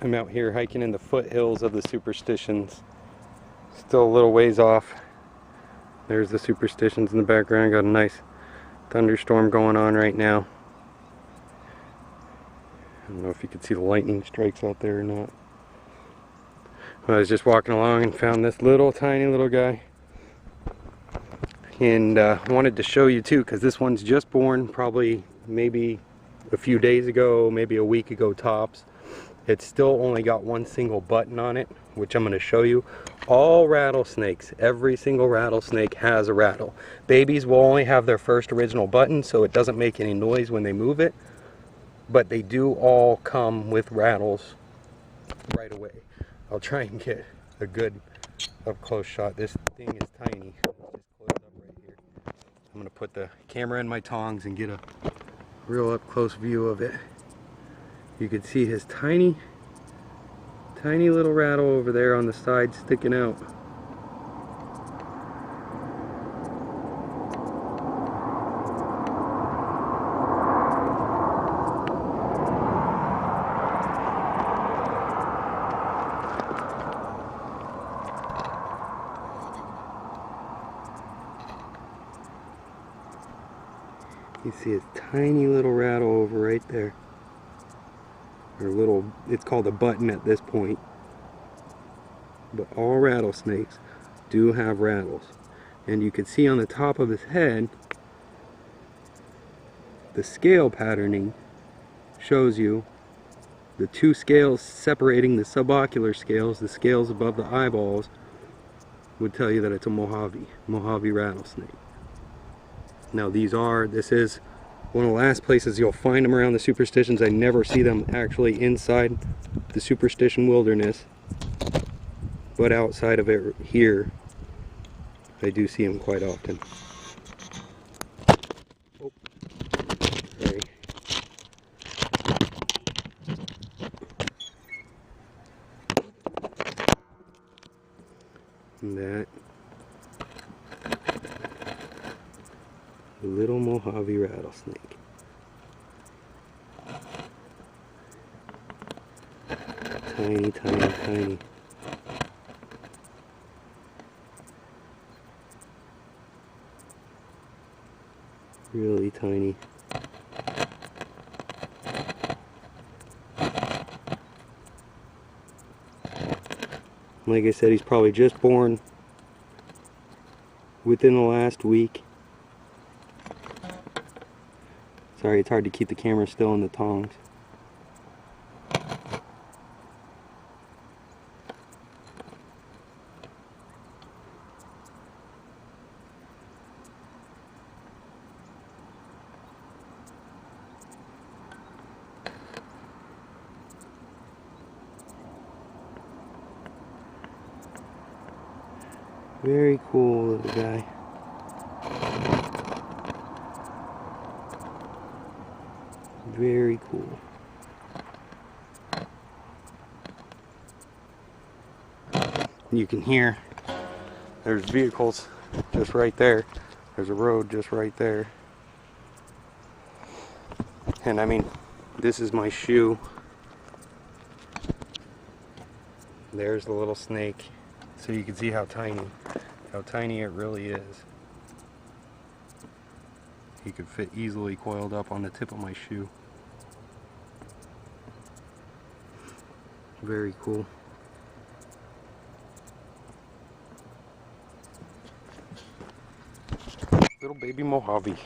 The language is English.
I'm out here hiking in the foothills of the Superstitions. Still a little ways off. There's the Superstitions in the background. Got a nice thunderstorm going on right now. I don't know if you can see the lightning strikes out there or not. I was just walking along and found this little tiny little guy, and wanted to show you too, because this one's just born, probably maybe a few days ago, maybe a week ago tops. It's still only got one single button on it, which I'm going to show you. All rattlesnakes, every single rattlesnake has a rattle. Babies will only have their first original button, so it doesn't make any noise when they move it, but they do all come with rattles right away. I'll try and get a good up close shot. This thing is tiny. It's just closed up right here. I'm going to put the camera in my tongs and get a real up close view of it. You can see his tiny little rattle over there on the side sticking out. You see his tiny little rattle over right there. Or little, it's called a button at this point. But all rattlesnakes do have rattles. And you can see on the top of his head, the scale patterning shows you the two scales separating the subocular scales, the scales above the eyeballs, would tell you that it's a Mojave rattlesnake. Now this is one of the last places you'll find them around the Superstitions. I never see them actually inside the Superstition wilderness, but outside of it here, I do see them quite often. Oh, sorry. And that little Mojave rattlesnake. Tiny, tiny, tiny. Really tiny. Like I said, he's probably just born within the last week. Sorry, it's hard to keep the camera still in the tongs. Very cool little guy. Very cool. You can hear there's vehicles just right there. There's a road just right there. And I mean, this is my shoe. There's the little snake. So you can see how tiny it really is. He could fit easily coiled up on the tip of my shoe. Very cool. Little baby Mojave.